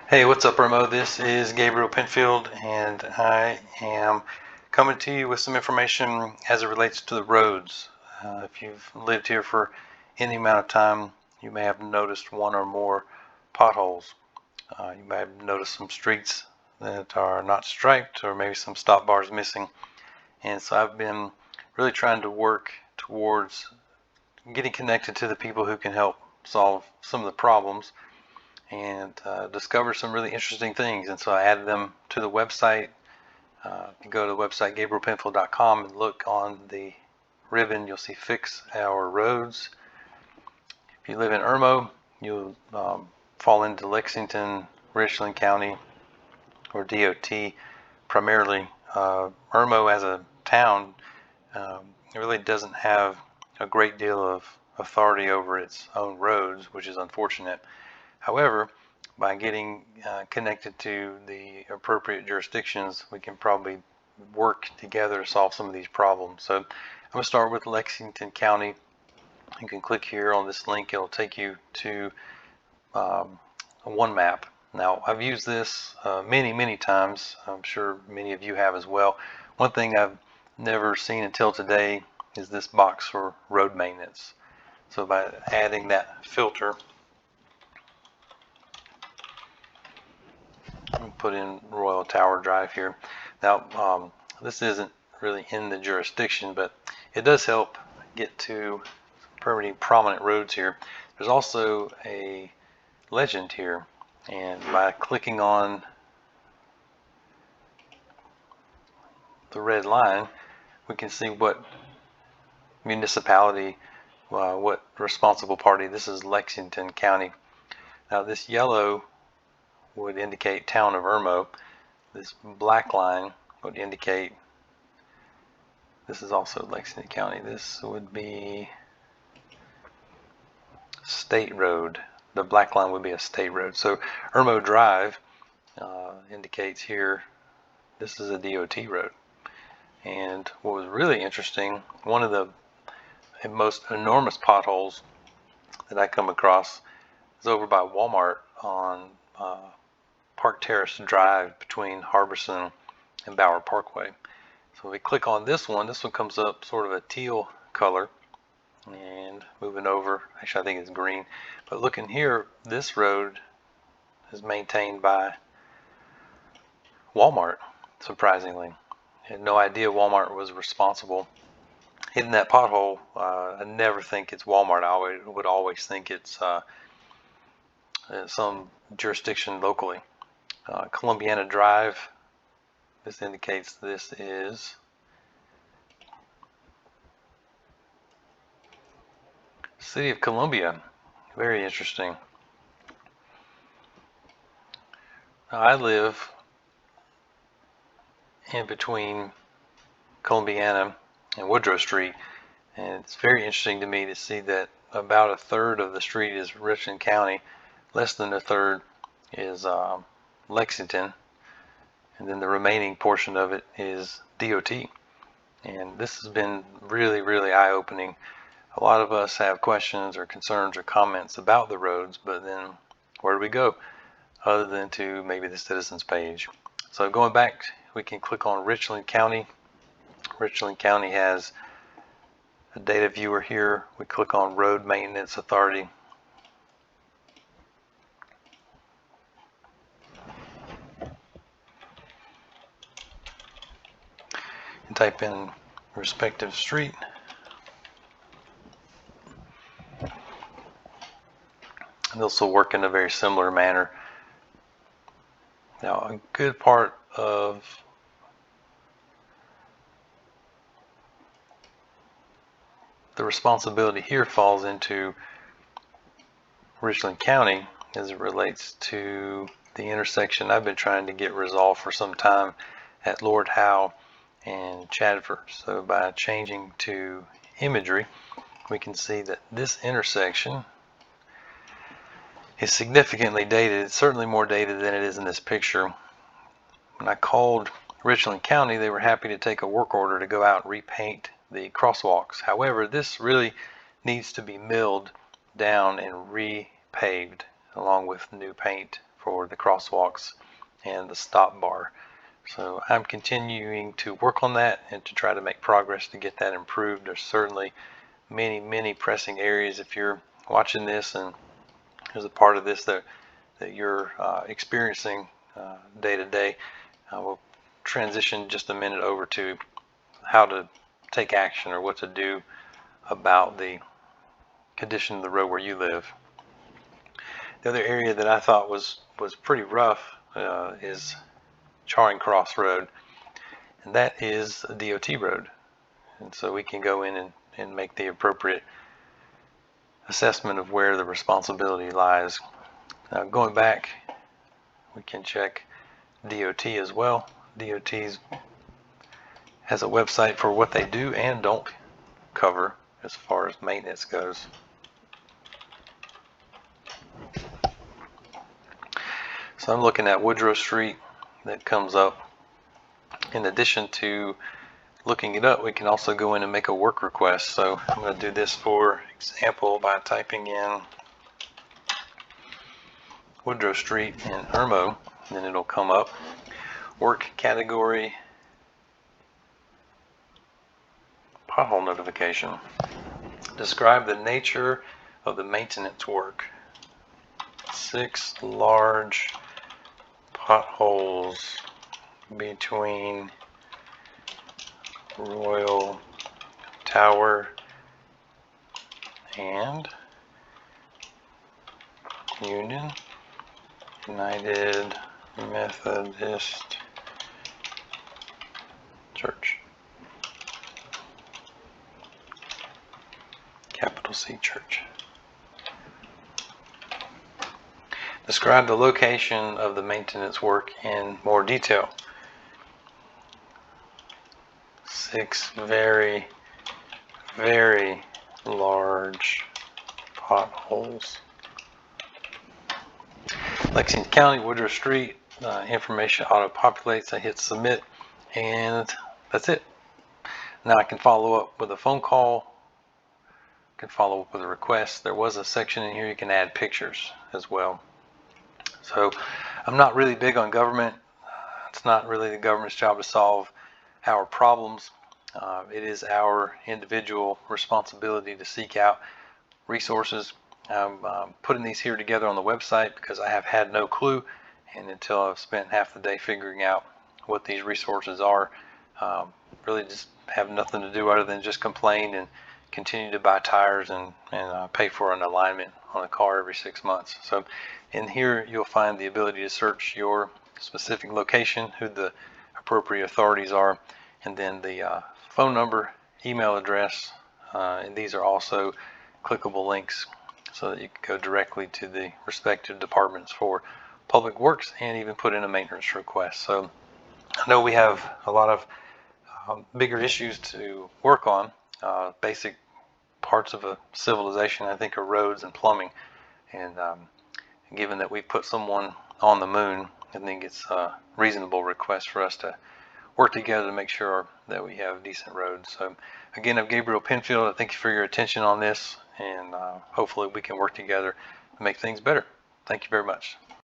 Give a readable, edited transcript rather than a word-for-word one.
Hey, what's up, Irmo? This is Gabriel Penfield, and I am coming to you with some information as it relates to the roads. If you've lived here for any amount of time, you may have noticed one or more potholes. You may have noticed some streets that are not striped, or maybe some stop bars missing. And so I've been really trying to work towards getting connected to the people who can help solve some of the problems and discovered some really interesting things. And so I added them to the website. You go to the website gabrielpenfield.com and look on the ribbon. You'll see Fix Our Roads. If you live in Irmo, you'll fall into Lexington, Richland County, or DOT primarily. Irmo as a town it really doesn't have a great deal of authority over its own roads, which is unfortunate. However, by getting connected to the appropriate jurisdictions, we can probably work together to solve some of these problems. So I'm going to start with Lexington County. You can click here on this link. It'll take you to one map. Now, I've used this many times. I'm sure many of you have as well. One thing I've never seen until today is this box for road maintenance. So by adding that filter, put in Royal Tower Drive here. Now, this isn't really in the jurisdiction, but it does help get to pretty prominent roads here. There's also a legend here, and by clicking on the red line, we can see what municipality, what responsible party. This is Lexington County. Now this yellow would indicate town of Irmo. This black line would indicate this is also Lexington County. This would be state road. The black line would be a state road. So Irmo Drive indicates here this is a DOT road. And what was really interesting, one of the most enormous potholes that I come across is over by Walmart on Park Terrace Drive between Harbison and Bower Parkway. So we click on this one comes up sort of a teal color, and moving over, actually I think it's green, but looking here, this road is maintained by Walmart, surprisingly. I had no idea Walmart was responsible. Hitting that pothole, I never think it's Walmart. I would always think it's some jurisdiction locally. Columbiana Drive, this indicates this is City of Columbia. Very interesting. Now, I live in between Columbiana and Woodrow Street, and it's very interesting to me to see that about a third of the street is Richland County, less than a third is Lexington, and then the remaining portion of it is DOT. And this has been really eye-opening. A lot of us have questions or concerns or comments about the roads, but then where do we go other than to maybe the citizens page? So going back, we can click on Richland County. Richland County has a data viewer here. We click on Road Maintenance Authority. And type in respective street. And this will work in a very similar manner. Now, a good part of the responsibility here falls into Richland County as it relates to the intersection I've been trying to get resolved for some time at Lord Howe and Chadford. So by changing to imagery, we can see that this intersection is significantly dated. It's certainly more dated than it is in this picture. When I called Richland County, they were happy to take a work order to go out and repaint the crosswalks. However, this really needs to be milled down and repaved along with new paint for the crosswalks and the stop bar. So I'm continuing to work on that and to try to make progress to get that improved. There's certainly many pressing areas. If you're watching this and there's a part of this that you're experiencing day to day, we'll transition just a minute over to how to take action or what to do about the condition of the road where you live. The other area that I thought was pretty rough is Charing Cross Road, and that is a DOT road. And so we can go in and make the appropriate assessment of where the responsibility lies. Now, going back, we can check DOT as well. DOT has a website for what they do and don't cover as far as maintenance goes. So I'm looking at Woodrow Street that comes up. In addition to looking it up, we can also go in and make a work request. So I'm going to do this for example by typing in Woodrow Street in Irmo, and then it'll come up. Work category, pothole notification. Describe the nature of the maintenance work. 6 large potholes between Royal Tower and United Methodist Church. Capital C Church. Describe the location of the maintenance work in more detail. 6 very large potholes. Lexington County, Woodrow Street, information auto-populates. I hit submit, and that's it. Now I can follow up with a phone call, I can follow up with a request. There was a section in here you can add pictures as well. So I'm not really big on government. It's not really the government's job to solve our problems. It is our individual responsibility to seek out resources. I'm putting these here together on the website because I have had no clue, and until I've spent half the day figuring out what these resources are, really just have nothing to do other than just complain and continue to buy tires and pay for an alignment on a car every 6 months. So in here you'll find the ability to search your specific location, who the appropriate authorities are, and then the phone number, email address, and these are also clickable links so that you can go directly to the respective departments for public works and even put in a maintenance request. So I know we have a lot of bigger issues to work on. Basic parts of a civilization, I think, are roads and plumbing, and given that we've put someone on the moon, I think it's a reasonable request for us to work together to make sure that we have decent roads. So again, I'm Gabriel Penfield. I thank you for your attention on this, and hopefully we can work together to make things better. Thank you very much.